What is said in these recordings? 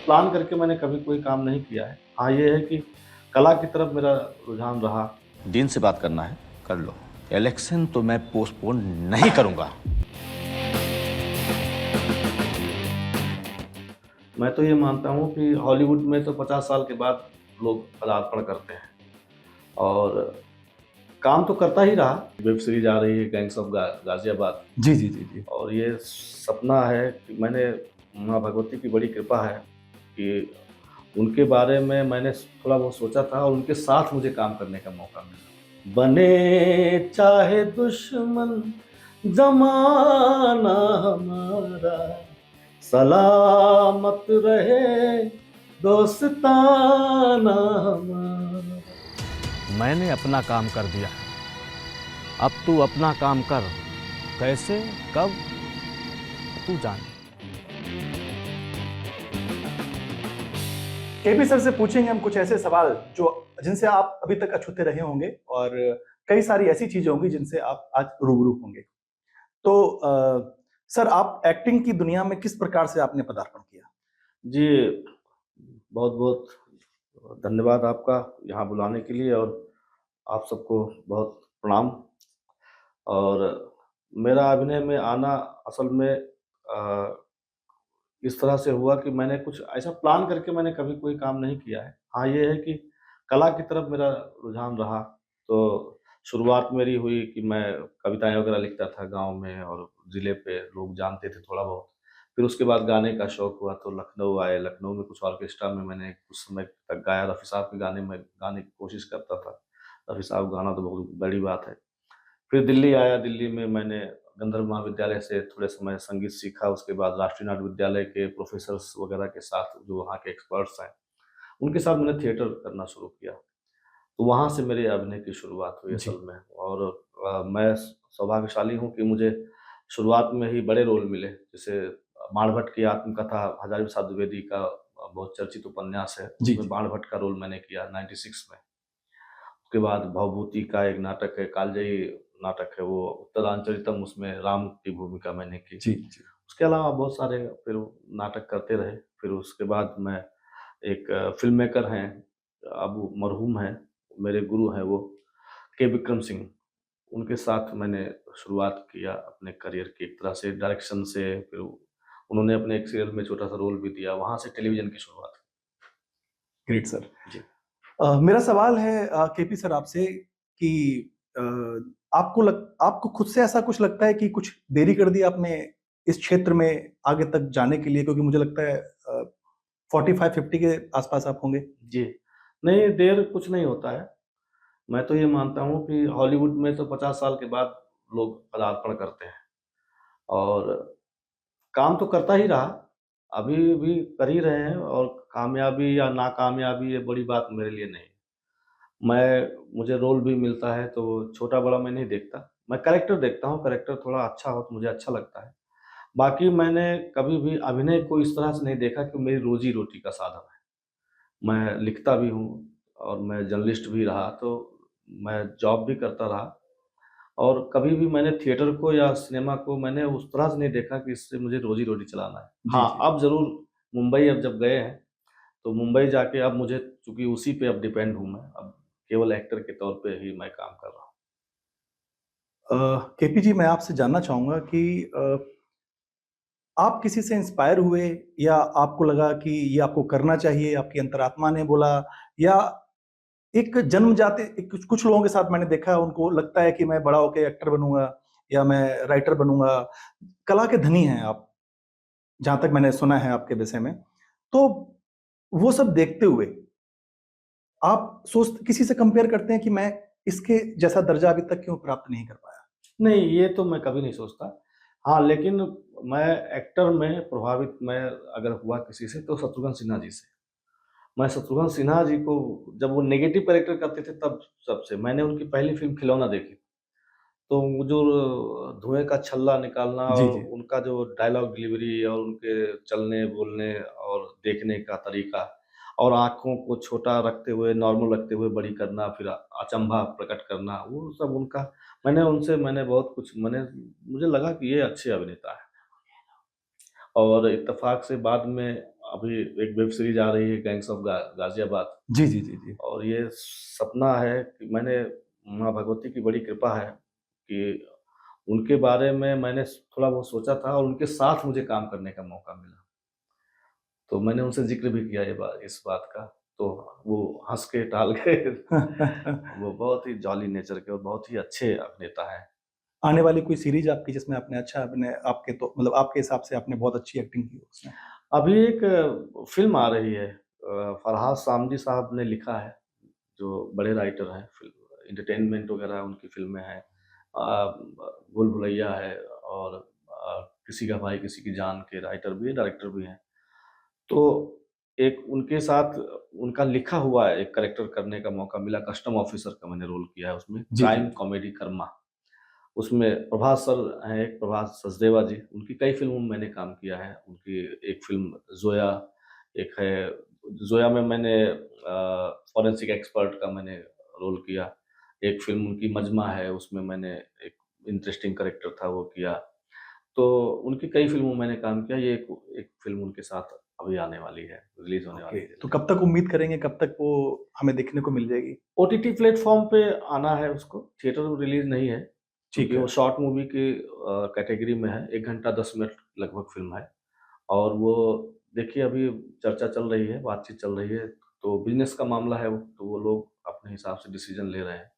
Plan करके मैंने कभी कोई काम नहीं किया है। हाँ, ये है कि कला की तरफ मेरा रुझान रहा। डीन से बात करना है, कर लो। इलेक्शन तो मैं पोस्टपोन नहीं करूंगा। मैं तो ये मानता हूँ कि हॉलीवुड में तो 50 साल के बाद लोग पदार्पण करते हैं और काम तो करता ही रहा। वेब सीरीज आ रही है गैंग्स ऑफ गाजियाबाद। जी जी जी जी। और ये सपना है कि मैंने माँ भगवती की बड़ी कृपा है कि उनके बारे में मैंने थोड़ा बहुत सोचा था और उनके साथ मुझे काम करने का मौका मिला। बने चाहे दुश्मन जमाना हमारा, सलामत रहे दोस्ताना हमारा। मैंने अपना काम कर दिया, अब तू अपना काम कर। कैसे, कब, तू जान। केपी सर से पूछेंगे हम कुछ ऐसे सवाल जो जिनसे आप अभी तक अछूते रहे होंगे और कई सारी ऐसी चीजें होंगी जिनसे आप आज रूबरू होंगे। तो सर, आप एक्टिंग की दुनिया में किस प्रकार से आपने पदार्पण किया? जी, बहुत बहुत धन्यवाद आपका यहाँ बुलाने के लिए और आप सबको बहुत प्रणाम। और मेरा अभिनय में आना असल में इस तरह से हुआ कि मैंने कुछ ऐसा प्लान करके मैंने कभी कोई काम नहीं किया है। हाँ, ये है कि कला की तरफ मेरा रुझान रहा। तो शुरुआत मेरी हुई कि मैं कविताएँ वगैरह लिखता था गाँव में और ज़िले पे लोग जानते थे थोड़ा बहुत। फिर उसके बाद गाने का शौक हुआ तो लखनऊ आए, लखनऊ में कुछ ऑर्केस्ट्रा में मैंने कुछ समय तक गाया। रफ़ी साहब के गाने में गाने की कोशिश करता था। रफ़ी साहब गाना तो बहुत बड़ी बात है। फिर दिल्ली आया, दिल्ली में मैंने गंधर्व महाविद्यालय से थोड़े समय संगीत सीखा। उसके बाद राष्ट्रीय नाट्य विद्यालय के प्रोफ़ेसर्स वगैरह के साथ जो वहाँ के एक्सपर्ट्स हैं, उनके साथ मैंने थिएटर करना शुरू किया। तो वहाँ से मेरे अभिनय की शुरुआत हुई जी। असल में। और मैं सौभाग्यशाली हूँ कि मुझे शुरुआत में ही बड़े रोल मिले। जैसे बाण भट्ट की आत्मकथा हज़ारी प्रसाद द्विवेदी का बहुत चर्चित उपन्यास है, जी, उसमें जी। बाण भट्ट का रोल मैंने किया 96 में। उसके बाद भवभूति का एक नाटक है, कालजयी नाटक है, वो उत्तरांचलितम, उसमें राम की भूमिका मैंने की। जी, जी। उसके अलावा बहुत सारे फिर नाटक करते रहे। फिर उसके बाद मैं एक फ़िल्म मेकर हैं, अब वो मरहूम हैं, मेरे गुरु हैं वो, के विक्रम सिंह, उनके साथ मैंने शुरुआत किया अपने करियर की एक तरह से डायरेक्शन से। फिर उन्होंने अपने एक सीरियल में छोटा-सा रोल भी दिया, वहाँ से टेलीविज़न की शुरुआत ग्रेट सर। हुई। जी। मेरा सवाल है केपी सर आपसे कि अ, आपको खुद से ऐसा कुछ लगता है कि कुछ देरी कर दी आपने इस क्षेत्र में आगे तक जाने के लिए? क्योंकि मुझे लगता है 45-50 के आसपास आप होंगे। जी। नहीं, देर कुछ नहीं होता है। मैं तो ये मानता हूँ कि हॉलीवुड में तो 50 साल के बाद लोग पदार्पण करते हैं और काम तो करता ही रहा, अभी भी कर ही रहे हैं। और कामयाबी या नाकामयाबी ये बड़ी बात मेरे लिए नहीं। मुझे रोल भी मिलता है तो छोटा-बड़ा मैं नहीं देखता, मैं कैरेक्टर देखता हूँ, कैरेक्टर थोड़ा अच्छा हो तो मुझे अच्छा लगता है। बाकी मैंने कभी भी अभिनय को इस तरह से नहीं देखा कि मेरी रोज़ी-रोटी का साधन है। मैं लिखता भी हूँ और मैं जर्नलिस्ट भी रहा, तो मैं जॉब भी करता रहा और कभी भी मैंने थिएटर को या सिनेमा को मैंने उस तरह से नहीं देखा कि इससे मुझे रोज़ी-रोटी चलाना है। जी, हाँ, जी। अब ज़रूर मुंबई अब जब गए हैं, तो मुंबई जाके अब मुझे चूँकि उसी पे अब डिपेंड हूँ मैं, अब केवल एक्टर के तौर पे ही मैं काम कर रहा हूँ। केपी जी, मैं आपसे जानना चाहूँगा कि आप किसी से इंस्पायर हुए या आपको लगा कि ये आपको करना चाहिए, आपकी अंतरात्मा ने बोला, या एक जन्मजात कुछ कुछ लोगों के साथ मैंने देखा है, उनको लगता है कि मैं बड़ा होके एक्टर बनूँगा या मैं राइटर बनूँगा। कला के धनी हैं आप, जहाँ तक मैंने सुना है आपके विषय में। तो वो सब देखते हुए आप किसी से कंपेयर करते हैं कि मैं इसके जैसा दर्जा अभी तक क्यों प्राप्त नहीं कर पाया? नहीं, ये तो मैं कभी नहीं सोचता। हाँ, लेकिन मैं एक्टर में प्रभावित मैं अगर हुआ किसी से तो शत्रुघ्न सिन्हा जी से। मैं शत्रुघ्न सिन्हा जी को जब वो नेगेटिव कैरेक्टर करते थे तब सबसे मैंने उनकी पहली फ़िल्म खिलौना देखी। तो वो जो धुएँ का छल्ला निकालना जी, और जी। उनका जो डायलॉग डिलीवरी और उनके चलने-बोलने और देखने का तरीका और आँखों को छोटा रखते हुए, नॉर्मल रखते हुए बड़ी करना, फिर अचंभा प्रकट करना, वो सब उनका मैंने बहुत कुछ मुझे लगा कि ये अच्छे अभिनेता हैं। और इत्तेफ़ाक से बाद में अभी एक वेब सीरीज आ रही है गैंग्स ऑफ गाजियाबाद, जी, जी, जी, जी। और ये सपना है कि मैंने माँ भगवती की बड़ी कृपा है कि उनके बारे में मैंने थोड़ा बहुत सोचा था और उनके साथ मुझे काम करने का मौका मिला। तो मैंने उनसे ज़िक्र भी किया इस बात का, तो वो हँस के टाल गए। वो बहुत ही जॉली नेचर के और बहुत ही अच्छे अभिनेता हैं। आने वाली कोई सीरीज़ आपकी जिसमें आपने अच्छा अभिनय आपके तो मतलब आपके हिसाब से आपने बहुत अच्छी एक्टिंग की हो उसमें? अभी एक फ़िल्म आ रही है, फरहाद सामजी साहब ने लिखा है, जो बड़े राइटर हैं, फ़िल्म एंटरटेनमेंट वगैरह उनकी फ़िल्में हैं। भूल भुलैया है और किसी का भाई किसी की जान के राइटर भी हैं, डायरेक्टर भी हैं। तो एक उनके साथ उनका लिखा हुआ एक कैरेक्टर करने का मौका मिला, कस्टम ऑफिसर का मैंने रोल किया है उसमें, जी, क्राइम जी। कॉमेडी कर्मा। उसमें प्रभास सर हैं, एक प्रभास सचदेवा जी, उनकी कई फ़िल्मों में मैंने काम किया है। उनकी एक फ़िल्म ज़ोया, एक है, ज़ोया में मैंने फॉरेंसिक एक्सपर्ट का मैंने रोल किया। एक फ़िल्म उनकी मजमा है, उसमें मैंने एक इंटरेस्टिंग कैरेक्टर था वो किया। तो उनकी कई फ़िल्मों में मैंने काम किया। ये एक एक फ़िल्म उनके साथ अभी आने वाली है, रिलीज़ होने ओके, वाली है तो जल्दी। कब तक उम्मीद करेंगे, कब तक वो हमें देखने को मिल जाएगी? ओटीटी प्लेटफ़ॉर्म पे आना है उसको, थिएटर में रिलीज़ नहीं है, ठीक क्योंकि है। वो शॉर्ट मूवी की कैटेगरी में है, 1 घंटा 10 मिनट लगभग फ़िल्म है। और वो देखिए अभी चर्चा चल रही है, बातचीत चल रही है, तो बिज़नेस का मामला है वो, तो वो लोग अपने हिसाब से डिसीज़न ले रहे हैं।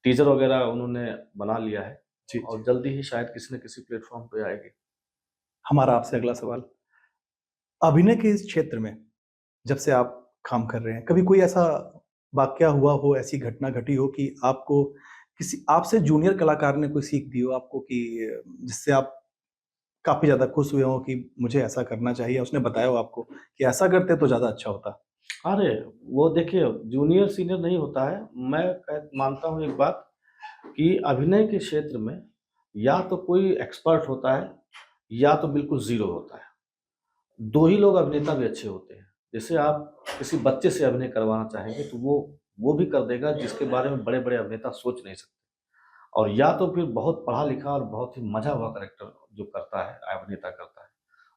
टीज़र वगैरह उन्होंने बना लिया है जी, और जी। जल्दी ही शायद किसी न किसी प्लेटफ़ॉर्म पे आएगी। हमारा आपसे अगला सवाल, अभिनय के इस क्षेत्र में जब से आप काम कर रहे हैं, कभी कोई ऐसा वाकया हुआ हो, ऐसी घटना घटी हो कि आपको किसी आपसे जूनियर कलाकार ने कोई सीख दी हो आपको कि जिससे आप काफ़ी ज़्यादा खुश हुए हों कि मुझे ऐसा करना चाहिए, उसने बताया हो आपको कि ऐसा करते तो ज़्यादा अच्छा होता? अरे! वो देखिए जूनियर सीनियर नहीं होता है, मैं मानता हूँ एक बात कि अभिनय के क्षेत्र में या तो कोई एक्सपर्ट होता है, या तो बिल्कुल ज़ीरो होता है। 2 ही लोग अभिनेता भी अच्छे होते हैं। जैसे आप किसी बच्चे से अभिनय करवाना चाहेंगे तो वो भी कर देगा जिसके बारे में बड़े-बड़े अभिनेता सोच नहीं सकते। और या तो फिर बहुत पढ़ा-लिखा और बहुत ही मँझा हुआ कैरेक्टर जो करता है, अभिनेता करता है,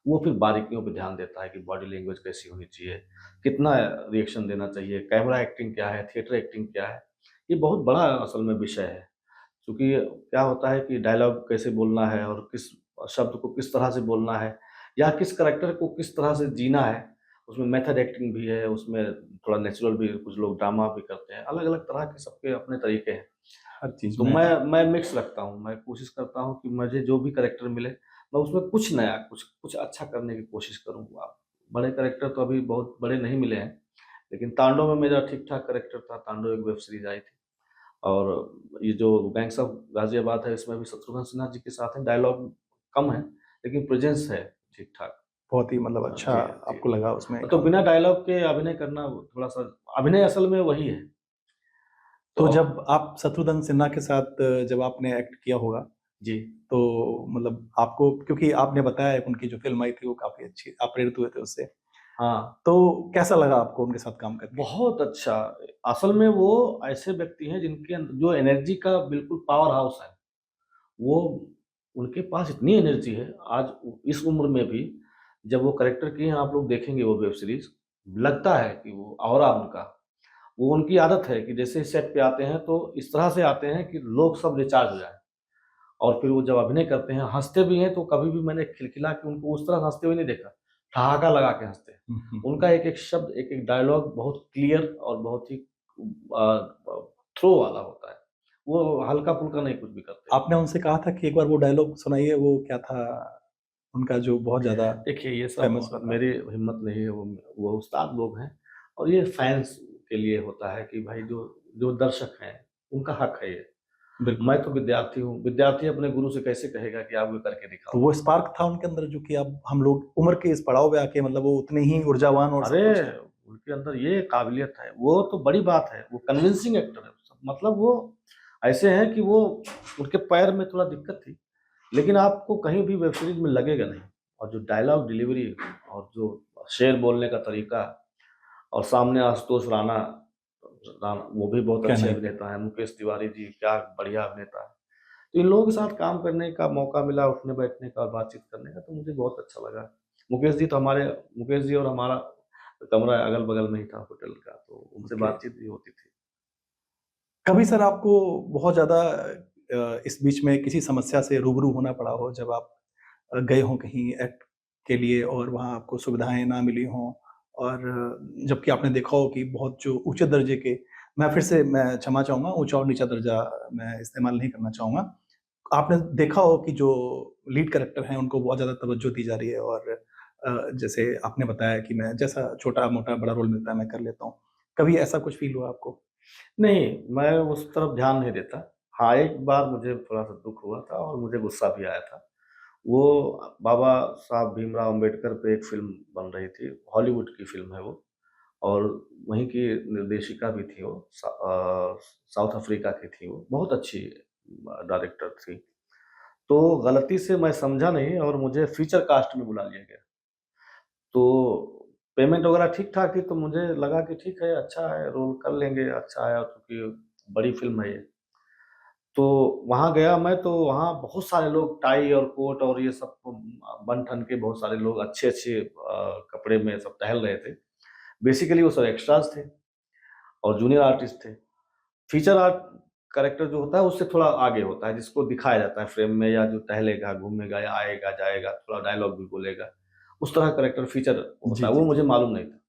वो फिर बारीकियों पे ध्यान देता है कि बॉडी लैंग्वेज कैसी होनी चाहिए, कितना रिएक्शन देना चाहिए, कैमरा एक्टिंग क्या है, थिएटर एक्टिंग क्या है। ये बहुत बड़ा असल में विषय है। क्योंकि क्या होता है कि डायलॉग कैसे बोलना है और किस शब्द को किस तरह से बोलना है या किस करैक्टर को किस तरह से जीना है, उसमें मेथड एक्टिंग भी है, उसमें थोड़ा नेचुरल भी, कुछ लोग ड्रामा भी करते हैं, अलग-अलग तरह के सबके अपने तरीके हैं। हर चीज़ तो में मैं मिक्स रखता हूँ, मैं कोशिश करता हूँ कि मुझे जो भी कैरेक्टर मिले, मैं उसमें कुछ नया, कुछ कुछ अच्छा करने की कोशिश करूँ। बड़े कैरेक्टर तो अभी बहुत बड़े नहीं मिले हैं, लेकिन तांडव में मेरा ठीक-ठाक कैरेक्टर था, तांडव एक वेब सीरीज़ आई थी। और ये जो गैंग्स ऑफ गाज़ियाबाद है, इसमें भी शत्रुघ्न सिन्हा जी के साथ हैं, डायलॉग कम है, लेकिन प्रेज़ेंस है ठीक-ठाक। बहुत ही मतलब अच्छा जी, जी। आपको लगा उसमें तो काम बिना करके। डायलॉग के अभिनय करना थोड़ा-सा, अभिनय असल में वही है। तो तो जब आप शत्रुघ्न सिन्हा के साथ जब आपने एक्ट किया होगा, जी। तो मतलब आपको क्योंकि आपने बताया उनकी जो फ़िल्म आई थी वो काफ़ी अच्छी आप प्रेरित हुए थे उससे। हाँ। तो कैसा लगा आपको उनके साथ काम करके? बहुत अच्छा। असल में वो ऐसे व्यक्ति हैं जिनके जो एनर्जी का बिल्कुल पावर हाउस है। वो उनके पास इतनी एनर्जी है, आज इस उम्र में भी जब वो कैरेक्टर किए हैं, आप लोग देखेंगे वो वेब सीरीज़, लगता है कि वो ऑरा उनका, वो उनकी आदत है कि जैसे ही सेट पे आते हैं तो इस तरह से आते हैं कि लोग सब रिचार्ज हो जाएँ। और फिर वो जब अभिनय करते हैं, हँसते भी हैं, तो कभी भी मैंने खिलखिला के उनको उस तरह हँसते हुए नहीं देखा, ठहाका लगा के हँसते हैं। हुँ, हुँ, हुँ। उनका एक-एक शब्द, एक-एक डायलॉग बहुत क्लियर और बहुत ही थ्रो वाला होता है। वो हल्का-फुल्का नहीं कुछ भी करते। आपने उनसे कहा था कि एक बार वो डायलॉग सुनाइए, वो क्या था उनका जो बहुत ज़्यादा देखिए, ये फ़ेमस सब हुआ था? मेरी हिम्मत नहीं है, वो उस्ताद लोग हैं और ये फैन्स के लिए होता है कि भाई जो जो दर्शक हैं, उनका हक है ये। बिल्कुल, मैं तो बिल्कुल। विद्यार्थी हूँ, विद्यार्थी अपने गुरु से कैसे कहेगा कि आप ये करके तो दिखाओ? वो स्पार्क था उनके अंदर जो कि अब हम लोग उम्र के इस पड़ाव पे आके मतलब वो उतने ही ऊर्जावान और सब अरे! कुछ हैं। उनके अंदर ये काबिलियत है, वो तो बड़ी बात है, वो कन्विंसिंग एक्टर है। मतलब वो ऐसे हैं कि वो, उनके पैर में थोड़ा दिक्कत थी, लेकिन आपको कहीं भी वेब सीरीज़ में लगेगा नहीं। और जो डायलॉग डिलीवरी और जो शेर बोलने का तरीका, और सामने आशुतोष राणा, वो भी बहुत क्या अच्छे नहीं थे। अभिनेता हैं, मुकेश तिवारी जी क्या बढ़िया अभिनेता हैं। तो इन लोगों के साथ काम करने का मौका मिला, उठने-बैठने का और बातचीत करने का, तो मुझे बहुत अच्छा लगा। मुकेश जी मुकेश जी और हमारा कमरा अगल-बगल में ही था होटल का, तो उनसे ओके। बातचीत भी होती थी। कभी सर आपको बहुत ज़्यादा इस बीच में किसी समस्या से रूबरू होना पड़ा हो जब आप गए हों कहीं एक्ट के लिए और वहाँ आपको सुविधाएँ ना मिली हों और जबकि आपने देखा हो कि बहुत जो ऊँचे दर्जे के मैं क्षमा चाहूँगा, ऊँचा और नीचा दर्जा मैं इस्तेमाल नहीं करना चाहूँगा। आपने देखा हो कि जो लीड कैरेक्टर हैं उनको बहुत ज़्यादा तवज्जो दी जा रही है और जैसे आपने बताया कि मैं जैसा छोटा-मोटा बड़ा रोल मिलता है मैं कर लेता हूँ। कभी ऐसा कुछ फ़ील हुआ आपको? नहीं, मैं उस तरफ ध्यान नहीं देता। हाँ, एक बार मुझे थोड़ा-सा दुःख हुआ था और मुझे गुस्सा भी आया था। वो बाबा साहब भीमराव अम्बेडकर पे एक फ़िल्म बन रही थी, हॉलीवुड की फ़िल्म है वो और वहीं की निर्देशिका भी थी वो, साउथ अफ्रीका की थी वो, बहुत अच्छी डायरेक्टर थी। तो गलती से मैं समझा नहीं और मुझे फीचर कास्ट में बुला लिया गया। तो पेमेंट वगैरह ठीक-ठाक थी, तो मुझे लगा कि ठीक है, अच्छा है, रोल कर लेंगे, अच्छा है क्योंकि बड़ी फ़िल्म है ये। तो वहाँ गया मैं तो वहाँ बहुत सारे लोग टाई और कोट और ये सब बन-ठन के बहुत सारे लोग अच्छे-अच्छे कपड़े में सब टहल रहे थे। बेसिकली वो सब एक्स्ट्राज़ थे और जूनियर आर्टिस्ट थे। फीचर आर्ट कैरेक्टर जो होता है उससे थोड़ा आगे होता है, जिसको दिखाया जाता है फ्रेम में या जो टहलेगा, घूमेगा या आएगा, जाएगा, थोड़ा डायलॉग भी बोलेगा। उस तरह का कैरेक्टर फीचर होता जी, है, जी, वो जी। मुझे मालूम नहीं था।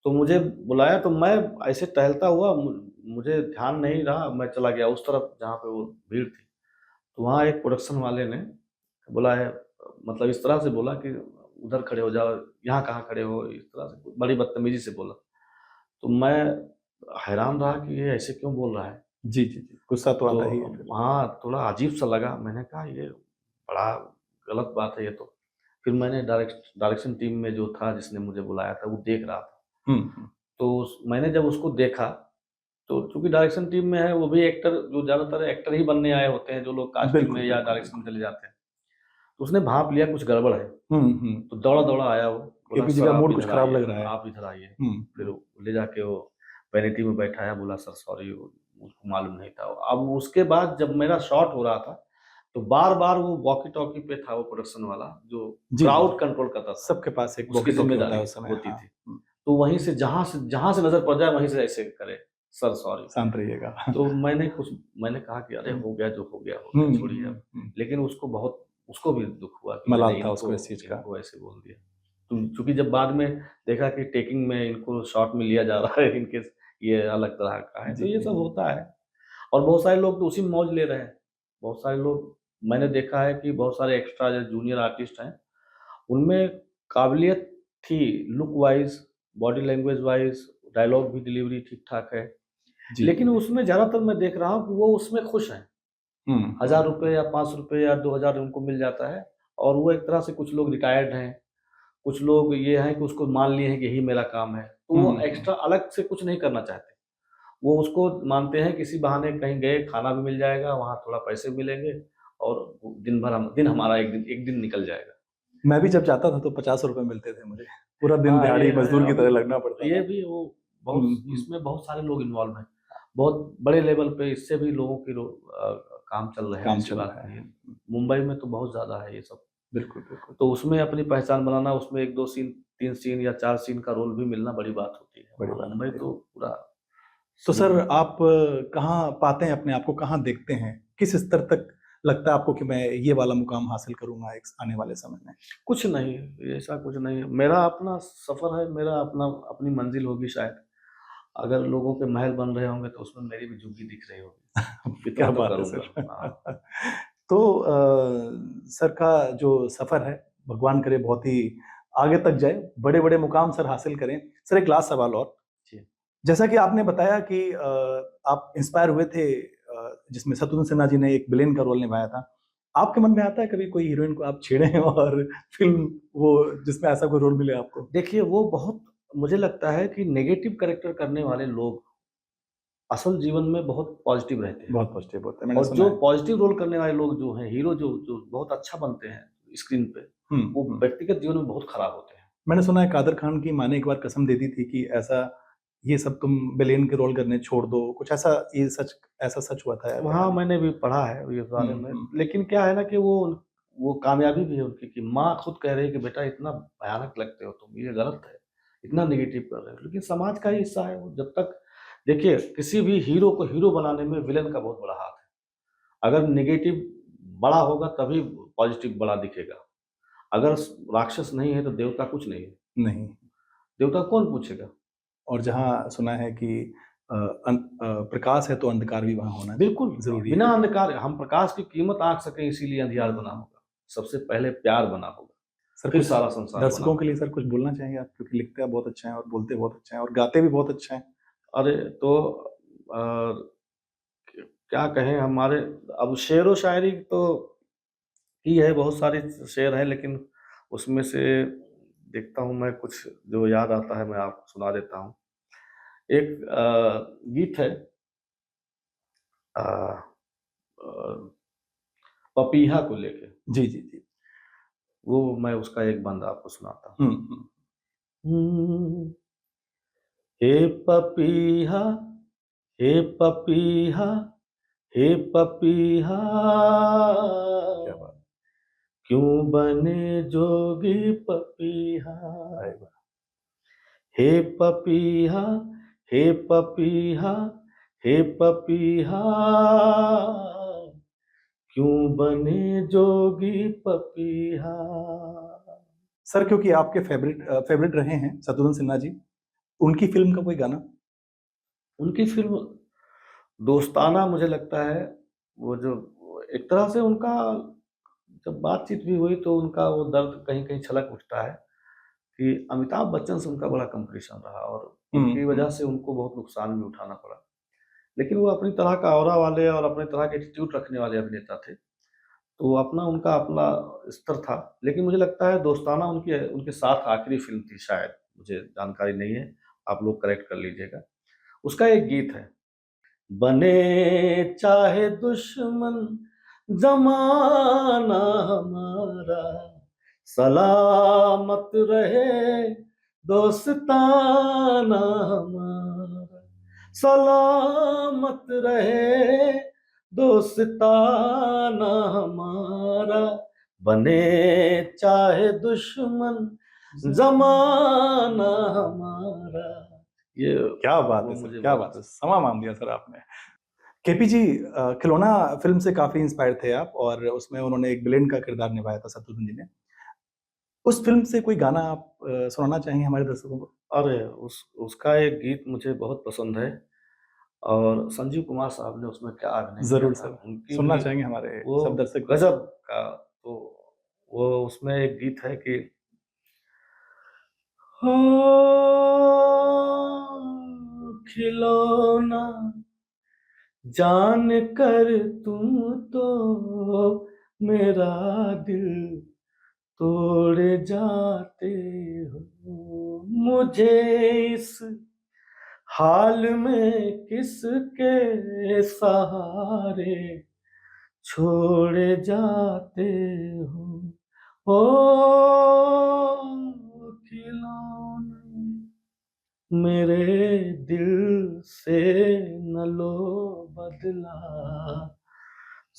तो मुझे बुलाया तो मैं ऐसे टहलता हुआ मुझे ध्यान नहीं रहा, मैं चला गया उस तरफ जहाँ पे वो भीड़ थी। तो वहाँ एक प्रोडक्शन वाले ने बोला है मतलब इस तरह से बोला कि उधर खड़े हो जाओ, यहाँ कहाँ खड़े हो? इस तरह से बड़ी बदतमीज़ी से बोला। तो मैं हैरान रहा कि ये ऐसे क्यों बोल रहा है? जी, जी, जी। गुस्सा तो तो आता ही है फिर। हाँ, थोड़ा अजीब-सा लगा। मैंने कहा ये बड़ा गलत बात है ये तो। फिर मैंने डायरेक्शन टीम में जो था जिसने मुझे बुलाया था वो देख रहा था। हुँ, हुँ। तो मैंने जब उसको देखा तो चूँकि डायरेक्शन टीम में है वो भी एक्टर जो ज़्यादातर एक्टर ही बनने आए होते हैं जो लोग कास्टिंग में बिल्कुल, या बिल्कुल, डायरेक्शन में बिल्कुल। चले जाते हैं। तो उसने भाँप लिया कुछ गड़बड़ है। हुँ, हुँ। तो दौड़ा-दौड़ा आया वो, बोला क्योंकि जी सर का आप मूड कुछ इधर खराब आइए, लग रहा है। आप इधर आइए। हुँ, फिर हुँ। वो ले जाके वो वैनिटी में बैठाया, बोला सर सॉरी वो मुझको मालूम नहीं था। अब उसके बाद जब मेरा शॉट हो रहा था, तो बार-बार वो वॉकी-टॉकी पे था वो प्रोडक्शन वाला जो जी, जी, जी। क्राउड कंट्रोल करता था, सबके पास एक उसकी वॉकी-टॉकी होता है ज़िम्मेदारी उस समय। होती हाँ। थी। हुँ, तो वहीं से जहाँ से नज़र पड़ जाए वहीं से ऐसे करे, सर सॉरी। शांत रहिएगा। तो मैंने कहा कि अरे हुँ, हो गया जो हो हुँ, गया, छोड़िए हुँ, अब। हुँ। लेकिन उसको भी दुःख हुआ कि मैंने मलाल था इनको उसको इस चीज़ का। इनको ऐसे बोल दिया। चूँकि जब बाद में देखा कि टेकिंग में इनको शॉट में लिया जा रहा है इनके ये अलग तरह का है, तो जी, ये जी, सब जी। होता है। और बहुत सारे लोग तो उसी में मौज ले रहे हैं। बहुत सारे लोग मैंने देखा है कि बहुत सारे एक्स्ट्रा जो जूनियर आर्टिस्ट हैं, उनमें काबिलियत थी look wise, body language wise, dialogue भी डिलीवरी ठीक-ठाक है। जी, जी, लेकिन जी। उसमें ज़्यादातर मैं देख रहा हूँ कि वो उसमें खुश हैं। हुँ, हुँ, ₹1000 या ₹500 या 2000 उनको मिल जाता है और वो एक तरह से कुछ लोग रिटायर्ड हैं, कुछ लोग ये हैं कि उसको मान लिए हैं कि यही मेरा काम है। तो हुँ, वो हुँ। एक्स्ट्रा अलग से कुछ नहीं करना चाहते। वो उसको मानते हैं किसी बहाने कहीं गए, खाना भी मिल जाएगा, वहाँ थोड़ा पैसे मिलेंगे और दिन हमारा एक दिन निकल जाएगा। मैं भी जब जाता था तो ₹50 मिलते थे मुझे। पूरा दिन हाँ, ये दिहाड़ी है मज़दूर की अब तरह लगना पड़ता ये था। भी वो हुँ, बहुत हुँ। इसमें बहुत सारे लोग इन्वॉल्व हैं। बहुत बड़े लेवल पे इससे भी लोगों की काम चल रहे हैं, काम ऐसी चल बात रहा है। नहीं है। हुँ, हुँ। मुंबई में तो बहुत ज़्यादा है ये सब। बिल्कुल, बिल्कुल। तो उसमें अपनी पहचान बनाना, उसमें 1-2 सीन, 3 सीन या 4 सीन का रोल भी मिलना बड़ी बात होती है। बड़ी वहाँ बात मुंबई होती है। तो पूरा तो सीन सर आप कहाँ पाते हैं अपने आप को, कहाँ देखते हैं? किस स्तर तक लगता है आपको कि मैं ये वाला मुकाम हासिल करूँगा एक आने वाले समय में? कुछ नहीं, ऐसा कुछ नहीं है। मेरा अपना सफ़र है, मेरा अपनी मंज़िल होगी शायद। अगर लोगों के महल बन रहे होंगे तो उसमें मेरी भी झुग्गी दिख रही होगी। इतना क्या तो बात है करूँगा। सर। हाँ। तो सर का जो सफ़र है, भगवान करे बहुत ही आगे तक जाए, बड़े-बड़े मुकाम सर हासिल करें। सर एक लास्ट सवाल और, जी। जैसा कि आपने बताया कि आप इंस्पायर हुए थे जिसमें शत्रुघ्न सिन्हा जी ने एक विलेन का रोल निभाया था। आपके मन में आता है कभी कोई हीरोइन को आप छेड़ें और फ़िल्म वो जिसमें ऐसा कोई रोल मिले आपको? देखिए वो बहुत मुझे लगता है कि नेगेटिव कैरेक्टर करने वाले लोग असल जीवन में बहुत पॉज़िटिव रहते हैं। बहुत पॉज़िटिव होता है, मैंने और सुना जो है। पॉज़िटिव रोल करने वाले लोग जो हैं, हीरो जो जो बहुत अच्छा बनते हैं स्क्रीन पे, हुँ, वो हुँ। व्यक्तिगत जीवन में बहुत खराब होते हैं। मैंने सुना है कादर खान की माँ ने एक बार कसम दे दी थी कि ऐसा ये सब तुम विलेन के रोल करने छोड़ दो, कुछ ऐसा सच हुआ था या वहाँ कहानी? मैंने भी पढ़ा है इस हुँ, बारे में, हुँ। लेकिन क्या है ना कि वो वो कामयाबी भी है उनकी कि माँ खुद कह रही है कि बेटा इतना भयानक लगते हो तुम, ये गलत है, इतना नेगेटिव कर रहे हो। लेकिन समाज का ही हिस्सा है वो। जब तक देखिए किसी भी हीरो को हीरो बनाने में विलेन का बहुत बड़ा हाथ है। अगर नेगेटिव बड़ा होगा तभी पॉजिटिव बड़ा दिखेगा। अगर राक्षस नहीं है तो देवता कुछ नहीं है। नहीं। देवता कौन पूछेगा? और जहाँ सुना है कि प्रकाश है तो अंधकार भी वहाँ होना बिल्कुल जरूरी बिना है। अंधकार हम प्रकाश की कीमत आंक सकें इसीलिए अंधियार बना होगा। सबसे पहले प्यार बना होगा, सर फिर कुछ सारा संसार बना दर्शकों के होगा। लिए सर कुछ बोलना चाहेंगे आप, क्योंकि लिखते बहुत अच्छा है और बोलते बहुत अच्छा है और गाते भी बहुत अच्छा है। अरे तो क्या कहें हमारे, अब शेर व शायरी तो की है, बहुत सारे शेर हैं, लेकिन उसमें से देखता हूँ मैं कुछ जो याद आता है मैं आपको सुना देता हूँ। एक गीत है अ, अ, पपीहा को लेके, जी जी जी। वो मैं उसका एक बंद आपको सुनाता हम्म। हूँ। हे पपीहा, हे पपीहा, हे पपीहा, क्या बात क्यों बने जोगी पपीहा। है। हे पपीहा, हे पपीहा, हे पपीहा, क्यों बने जोगी पपीहा। सर क्योंकि आपके फेवरेट रहे हैं शत्रुघ्न सिन्हा जी, उनकी फिल्म का कोई गाना? उनकी फिल्म दोस्ताना मुझे लगता है, वो जो एक तरह से उनका जब बातचीत भी हुई तो उनका वो दर्द कहीं कहीं छलक उठता है कि अमिताभ बच्चन से उनका बड़ा कंपटीशन रहा और उनकी वजह से उनको बहुत नुकसान भी उठाना पड़ा। लेकिन वो अपनी तरह का ऑरा वाले और अपने तरह के एटीट्यूड रखने वाले अभिनेता थे, तो वो अपना उनका अपना स्तर था। लेकिन मुझे लगता है दोस्ताना उनकी उनके साथ आखिरी फिल्म थी शायद, मुझे जानकारी नहीं है, आप लोग करेक्ट कर लीजिएगा। उसका एक गीत है, बने चाहे दुश्मन जमाना हमारा, सलामत रहे दोस्ताना हमारा, सलामत रहे दोस्ताना हमारा, बने चाहे दुश्मन जमाना हमारा। ये क्या बात है वो सर, मुझे क्या बहुत बात है, समा मान दिया सर आपने। केपी जी, खिलौना फिल्म से काफी इंस्पायर्ड थे आप और उसमें उन्होंने एक विलेन का किरदार निभाया था शत्रुघ्न जी ने। उस फिल्म से कोई गाना आप सुनाना चाहेंगे हमारे दर्शकों को? अरे उसका एक गीत मुझे बहुत पसंद है और संजीव कुमार साहब ने उसमें क्या अभिनय किया जरूर था, सर, उनकी सुनना भी चाहेंगे हमारे वो सब दर्शक भी। गजब का। तो वो उसमें एक गीत है कि हो खिलौना जान कर तुम तो मेरा दिल तोड़ जाते हो, मुझे इस हाल में किसके सहारे छोड़ जाते हो, ओ खिलौना मेरे दिल से न लो बदला,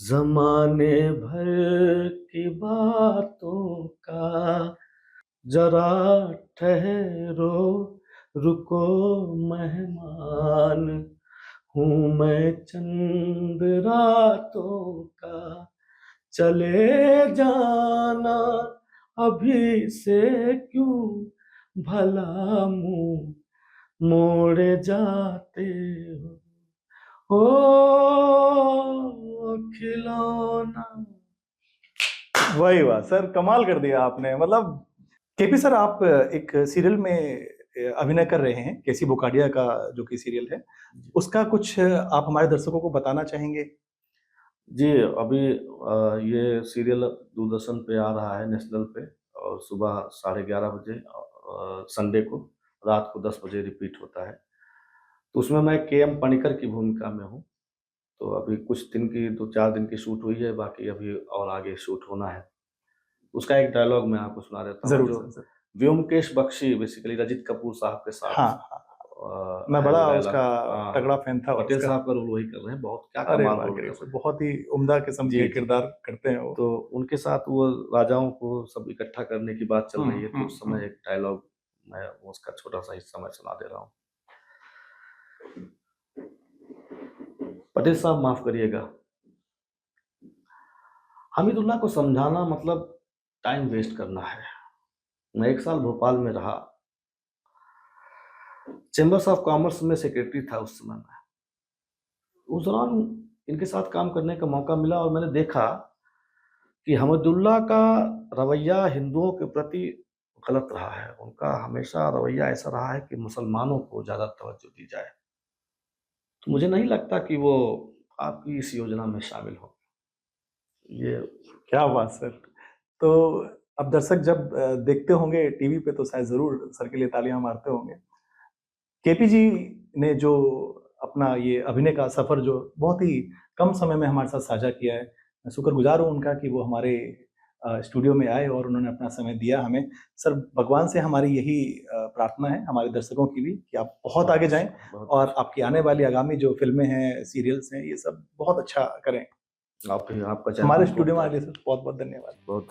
जमाने भर की बातों का, जरा ठहरो रुको मेहमान, हूँ मैं चंद रातों का, चले जाना अभी से क्यों भला मुँह मोड़ जाते हो, ओ खिलौना। वही वाह सर, कमाल कर दिया आपने। मतलब केपी सर, आप एक सीरियल में अभिनय कर रहे हैं, केसी बोकाडिया का जो कि सीरियल है, उसका कुछ आप हमारे दर्शकों को बताना चाहेंगे? जी, अभी ये सीरियल दूरदर्शन पे आ रहा है नेशनल पे, और सुबह 11:30 बजे संडे को रात को 10 बजे रिपीट होता है। तो उसमें मैं के.एम. पनिकर की भूमिका में हूँ। तो अभी कुछ दिन की 2-4 दिन की शूट हुई है, बाकी अभी और आगे शूट होना है। उसका एक डायलॉग मैं आपको सुना देता हूँ, जरूर जो सर, जरूर। व्योमकेश बख्शी बेसिकली रजित कपूर साहब के साथ हाँ हाँ। मैं बड़ा है उसका हाँ, तगड़ा फैन था पटेल उसका। साहब का रोल वही कर रहे हैं, बहुत क्या अरे कमाल वाह रोल कर ग्रेट, रहे हैं। बहुत ही उम्दा किस्म जी, के जी। किरदार करते हैं वो। तो उनके साथ वो राजाओं को सब इकट्ठा करने की बात चल रही है, तो उस समय हम्म। एक डायलॉग मैं उसका छोटा-सा हिस्सा मैं सुना दे रहा हूँ। पटेल साहब माफ़ करिएगा, हमीदुल्लाह को समझाना मतलब टाइम वेस्ट करना है। मैं 1 साल भोपाल में रहा, चेंबर्स ऑफ कॉमर्स में सेक्रेटरी था उस समय मैं। उस दौरान इनके साथ काम करने का मौका मिला और मैंने देखा कि हमीदुल्लाह का रवैया हिंदुओं के प्रति गलत रहा है। उनका हमेशा रवैया ऐसा रहा है कि मुसलमानों को ज़्यादा तवज्जो दी जाए। तो मुझे नहीं लगता कि वो आपकी इस योजना में शामिल होंगे। ये क्या बात सर। तो अब दर्शक जब देखते होंगे टीवी पे तो शायद जरूर सर के लिए तालियां मारते होंगे। केपी जी ने जो अपना ये अभिनय का सफर जो बहुत ही कम समय में हमारे साथ साझा किया है, मैं शुक्रगुजार हूँ उनका कि वो हमारे स्टूडियो में आए और उन्होंने अपना समय दिया हमें। सर भगवान से हमारी यही प्रार्थना है, हमारे दर्शकों की भी, कि आप बहुत आगे जाएं बहुत और आपकी आने वाली आगामी जो फिल्में हैं, सीरियल्स हैं, ये सब बहुत अच्छा करें। आपका चैनल हमारे बहुत स्टूडियो में आने के लिए सर बहुत बहुत धन्यवाद। बहुत